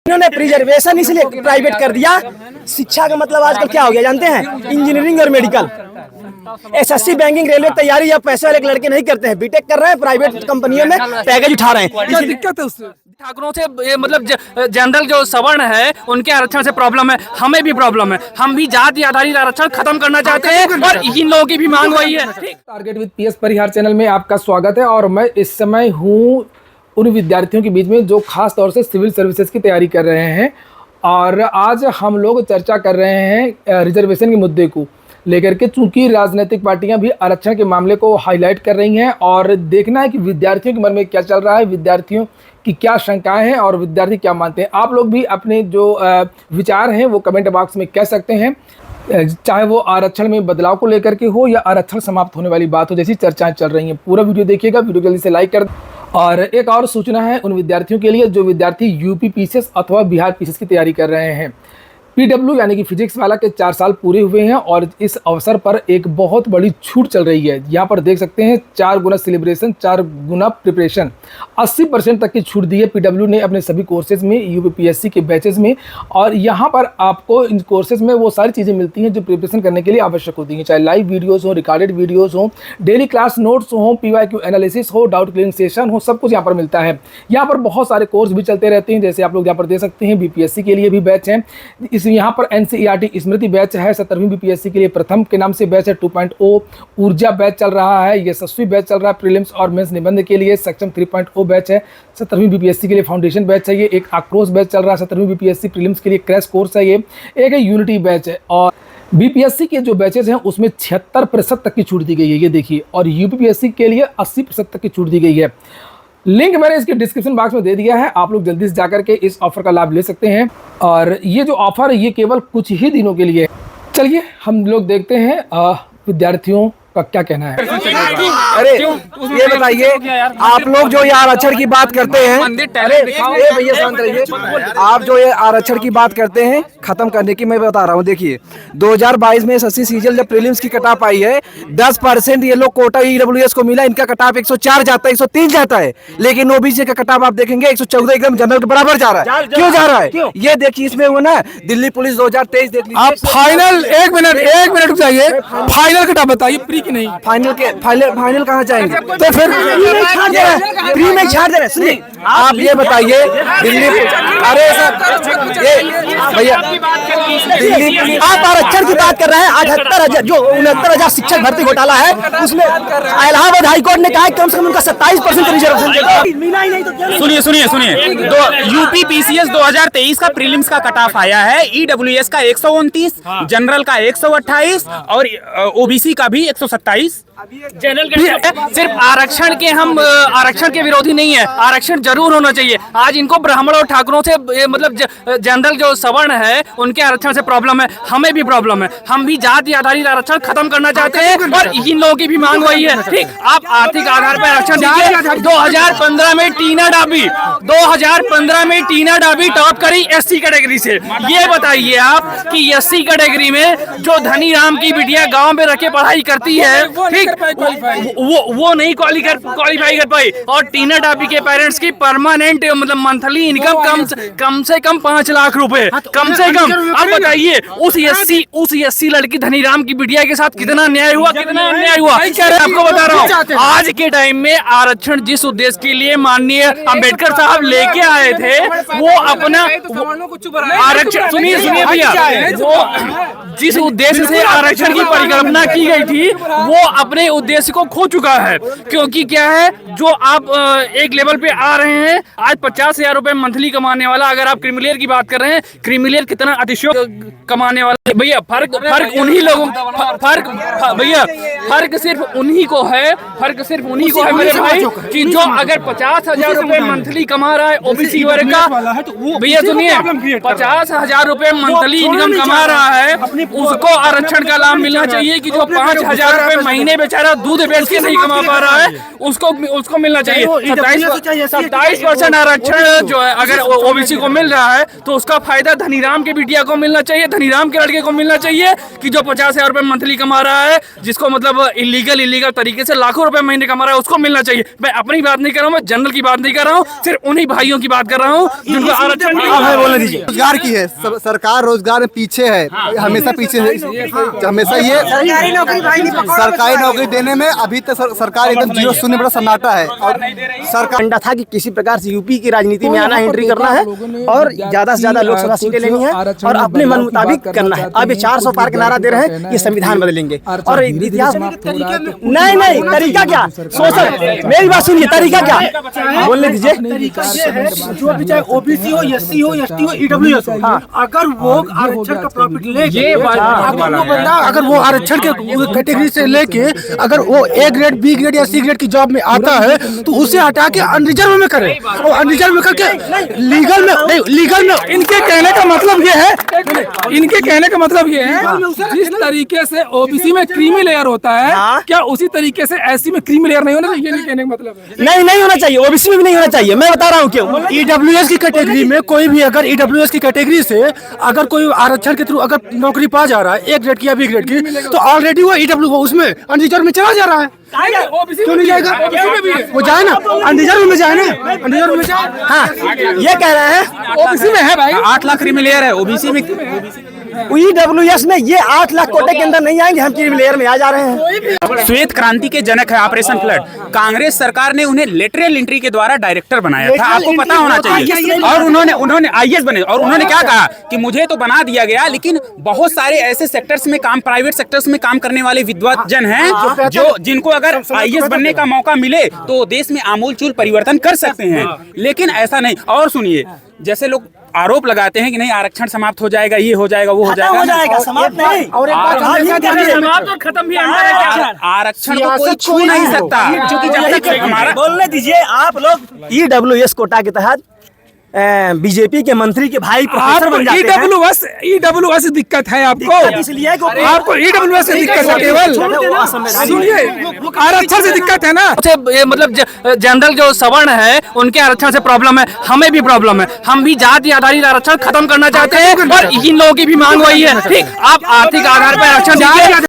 इन्होंने रिजर्वेशन इसलिए प्राइवेट कर दिया। शिक्षा का मतलब आजकल क्या हो गया जानते हैं? इंजीनियरिंग और मेडिकल। एसएससी, बैंकिंग, रेलवे तैयारी अब पैसे वाले लड़के नहीं करते हैं, बीटेक कर रहे हैं, प्राइवेट कंपनियों में पैकेज उठा रहे हैं। क्या दिक्कत है उससे? ठाकुरों से मतलब जनरल जो सवर्ण है उनके आरक्षण से प्रॉब्लम है, हमें भी प्रॉब्लम है। हम भी जाति आधारित आरक्षण खत्म करना चाहते हैं और इन लोगों की भी मांग वही है। Target with PS Parihar channel में आपका स्वागत है और मैं इस समय हूँ उन विद्यार्थियों के बीच में जो खास तौर से सिविल सर्विसेज की तैयारी कर रहे हैं। और आज हम लोग चर्चा कर रहे हैं रिजर्वेशन के मुद्दे को लेकर के, चूंकि राजनीतिक पार्टियां भी आरक्षण के मामले को हाईलाइट कर रही हैं और देखना है कि विद्यार्थियों के मन में क्या चल रहा है, विद्यार्थियों की क्या शंकाएं हैं और विद्यार्थी क्या मानते हैं। आप लोग भी अपने जो विचार हैं वो कमेंट बॉक्स में कह सकते हैं, चाहे वो आरक्षण में बदलाव को लेकर के हो या आरक्षण समाप्त होने वाली बात हो, जैसी चर्चाएं चल रही हैं। पूरा वीडियो देखिएगा, वीडियो जल्दी से लाइक कर। और एक और सूचना है उन विद्यार्थियों के लिए जो विद्यार्थी यूपी पीसीएस अथवा बिहार पीसीएस की तैयारी कर रहे हैं। पीडब्ल्यू यानी कि फिजिक्स वाला के 4 साल पूरे हुए हैं और इस अवसर पर एक बहुत बड़ी छूट चल रही है। यहाँ पर देख सकते हैं 4 गुना सेलिब्रेशन, 4 गुना प्रिपरेशन, 80% तक की छूट दी है पीडब्ल्यू ने अपने सभी कोर्सेज में, यूपीपीएससी के बैचेज में। और यहाँ पर आपको इन कोर्सेज में वो सारी चीज़ें मिलती हैं जो प्रिपरेशन करने के लिए आवश्यक होती हैं, चाहे लाइव वीडियोज़ हो, रिकॉर्डेड वीडियोज़ हो, डेली क्लास नोट्स हो, PYQ एनालिसिस हो, डाउट क्लियरिंग सेशन हो, सब कुछ यहाँ पर मिलता है। यहाँ पर बहुत सारे कोर्स भी चलते रहते हैं, जैसे आप लोग यहाँ पर देख सकते हैं बीपीएससी के लिए भी बैच है। यहाँ पर एनसीईआरटी स्मृति बैच है, 17वीं बीपीएससी के लिए प्रथम के नाम से बैच है 2.0, ऊर्जा बैच चल रहा है, यशस्वी बैच चल रहा है, प्रीलिम्स और मेंस निबंध के लिए सक्षम 3.0 बैच है, 17वीं बीपीएससी के लिए फाउंडेशन बैच है, ये एक आक्रोश बैच चल रहा है, 17वीं बीपीएससी प्रीलिम्स के लिए क्रैश कोर्स है, ये एक है यूनिटी बैच है। और बीपीएससी के जो बैचेज हैं उसमें 76% तक की छूट दी गई है, ये देखिए। और यूपीपीएससी के लिए 80% तक की छूट दी गई है। लिंक मैंने इसके डिस्क्रिप्शन बॉक्स में दे दिया है, आप लोग जल्दी से जाकर के इस ऑफर का लाभ ले सकते हैं। और ये जो ऑफर है ये केवल कुछ ही दिनों के लिए। चलिए हम लोग देखते हैं विद्यार्थियों का क्या कहना है। अरे ये बताइए, आप लोग जो ये आरक्षण की बात करते हैं, अरे भैया शांत रहिए, आप जो ये आरक्षण की बात करते हैं खत्म करने की, मैं बता रहा हूँ। देखिए 2022 में एसएससी सीजीएल जब प्रीलिम्स की कट ऑफ आई है, 10% ये लोग कोटा ईडब्ल्यूएस को मिला, इनका कट ऑफ 104 जाता है, 103 जाता है। लेकिन ओबीसी का कट ऑफ आप देखेंगे 114 एकदम जनरल के बराबर जा रहा है। क्यों जा रहा है? ये देखिए, इसमें वो ना दिल्ली पुलिस 2023 देख लीजिए। आप फाइनल एक मिनट बताइए, फाइनल कट ऑफ बताइए, प्री की नहीं। फाइनल कहाँ जाएंगे? तो फिर फ्री में छाड़ दे रहे। सुनिए, आप ये बताइए दिल्ली, अरे सर ये भैया दिल्ली, आप आरक्षण की बात कर रहे हैं। 78,000 जो 69,000 शिक्षक भर्ती घोटाला है, उसमें इलाहाबाद हाईकोर्ट ने कहा है कम से कम उनका 27% रिजर्वेशन मिला ही नहीं। तो सुनिए यूपी पीसीएस 2023 का प्रीलिम्स का कट ऑफ आया है। ईडब्ल्यूएस का 129, जनरल का 128 और ओबीसी का भी 127। जनरल के सिर्फ आरक्षण के हम आरक्षण के विरोधी नहीं है, आरक्षण जरूर होना चाहिए। आज इनको ब्राह्मणों और ठाकुरों से मतलब जनरल जो सवर्ण है उनके आरक्षण से प्रॉब्लम है, हमें भी प्रॉब्लम है। हम भी जाति आधारित आरक्षण खत्म करना चाहते हैं और इन लोगों की भी मांग वही है। ठीक, आप आर्थिक आधार पर आरक्षण दीजिए। 2015 में टीना डाबी टॉप करी एससी कैटेगरी से। ये बताइए आप कि एससी कैटेगरी में जो धनी राम की बिटिया गाँव में रखे पढ़ाई करती है, ठीक, वो नहीं क्वालिफाई कर पाई। और टीना डाबी के पेरेंट्स की परमानेंट मतलब मंथली इनकम कम से कम 5 लाख रुपए, कम से कम। आप बताइए उस एससी लड़की धनीराम की बिटिया के साथ कितना अन्याय हुआ, कितना अन्याय हुआ। आपको बता रहा हूँ, आज के टाइम में आरक्षण जिस उद्देश्य के लिए माननीय अंबेडकर साहब लेके आए थे, वो अपना आरक्षण, सुनिए भैया, वो जिस उद्देश्य से आरक्षण की परिकल्पना की गई थी वो अपने उद्देश्य को खो चुका है। क्योंकि क्या है, जो आप एक लेवल पे आ रहे हैं, आज 50,000 रुपए मंथली कमाने वाला, अगर आप क्रीमिलियर की बात कर रहे हैं, क्रीमिलियर कितना अतिशयोक्ति कमाने वाला भैया, फर्क उन्हीं लोगों, फर्क सिर्फ उन्हीं को है, मेरे भाई, कि जो अगर 50,000 रुपए मंथली कमा रहा है ओबीसी वर्ग का, भैया सुनिए, 50,000 रुपए मंथली इनकम कमा रहा है, उसको आरक्षण का लाभ मिलना चाहिए। कि जो 5,000 रुपए महीने बेचारा दूध बेच के नहीं कमा पा रहा है, उसको मिलना चाहिए। 27% आरक्षण जो है अगर ओबीसी को मिल रहा है तो उसका फायदा धनीराम के बिटिया को मिलना चाहिए, धनीराम के लड़के को मिलना चाहिए कि जो 50,000 रुपए मंथली कमा रहा है, जिसको मतलब इलीगल तरीके से लाखों रुपए महीने कमा रहा है, उसको मिलना चाहिए। मैं अपनी बात नहीं कर रहा हूँ, मैं जनरल की बात नहीं कर रहा हूँ, सिर्फ उन्हीं भाइयों की बात कर रहा हूँ जिनको आरक्षण बोलने दीजिए। रोजगार की है, सरकार रोजगार में पीछे है, हमेशा पीछे है, हमेशा ये सरकारी नौकरी देने में अभी तक सरकार एकदम 0 शून्य बड़ा सन्नाटा है। और सरकार था कि किसी प्रकार से यूपी की राजनीति में आना, एंट्री करना है और ज्यादा से ज्यादा लोकसभा सीटें लेनी है और अपने मन मुताबिक करना है। अब ये 400 पार का नारा दे रहे हैं, ये संविधान बदलेंगे और इतिहास नहीं तरीका क्या, सोशल, मेरी बात सुनिए, तरीका क्या बोलने दीजिए। जो भी चाहे ओबीसी हो, एससी हो, एसटी हो, ईडब्ल्यूएस हो, अगर वो आरक्षण का प्रॉफिट लेके, अगर वो आरक्षण के कैटेगरी से लेके अगर वो ए ग्रेड, बी ग्रेड या सी ग्रेड की जॉब में आता है तो उसे हटा के अनरिजर्व में करे और अनरिजर्व में करके लीगल में इनके कहने का मतलब ये है, इनके कहने का मतलब ये है, जिस तरीके से ओबीसी में क्रीमी लेयर होता है, क्या उसी तरीके से एससी में क्रीमी लेयर नहीं होना चाहिए? ये कहने का मतलब है नहीं होना चाहिए, ओबीसी में भी नहीं होना चाहिए। मैं बता रहा हूँ क्यों। ईडब्ल्यूएस की कैटेगरी में कोई भी अगर ईडब्ल्यूएस की कैटेगरी से अगर कोई आरक्षण के थ्रू अगर नौकरी पा जा रहा है, ए ग्रेड की या बी ग्रेड की, तो ऑलरेडी वो ईडब्ल्यू उसमें अनरिजर्व में चला जा रहा है। क्यों नहीं जाएगा? वो जाए ना, अनरिजर्व में जाए ना, अनरिजर्व में जाए। हाँ, ये कह रहे हैं ओबीसी में है भाई, 8 लाख क्रिमिलेयर है ओबीसी में। ईडब्ल्यूएस में ये 8 लाख कोटे के अंदर नहीं आएंगे, हम क्रिमिलेयर में आ जा रहे हैं। श्वेत क्रांति के जनक है ऑपरेशन फ्लड। कांग्रेस सरकार ने उन्हें लेटरल एंट्री के द्वारा डायरेक्टर बनाया था, आपको पता होना चाहिए। और उन्होंने आईएएस बने और उन्होंने क्या कहा कि मुझे तो बना दिया गया, लेकिन बहुत सारे ऐसे सेक्टर्स में काम, प्राइवेट सेक्टर्स में काम करने वाले विद्वान हैं जो जिनको अगर आईएएस बनने का मौका मिले तो देश में आमूलचूल परिवर्तन कर सकते हैं। लेकिन ऐसा नहीं। और सुनिए, जैसे लोग आरोप लगाते हैं कि नहीं आरक्षण समाप्त हो जाएगा, ये हो जाएगा, वो हो जाएगा, समाप्त नहीं। और समाप्त और खत्म भी आरक्षण को कोई छू नहीं सकता, क्योंकि जब तक हमारा बोलने दीजिए। आप लोग ईडब्ल्यूएस कोटा के तहत बीजेपी के मंत्री के भाई प्रोफेसर बन जाते हैं। ईडब्ल्यूएस दिक्कत है आपको, इसलिए आपको ईडब्ल्यूएस से दिक्कत है केवल। सुनिए, आरक्षण से दिक्कत है ना, मतलब जनरल जो सवर्ण है उनके आरक्षण से प्रॉब्लम है, हमें भी प्रॉब्लम है। हम भी जाति आधारित आरक्षण खत्म करना चाहते हैं और इन लोगों की भी मांग वही है। ठीक, आप आर्थिक आधार पर आरक्षण दीजिए,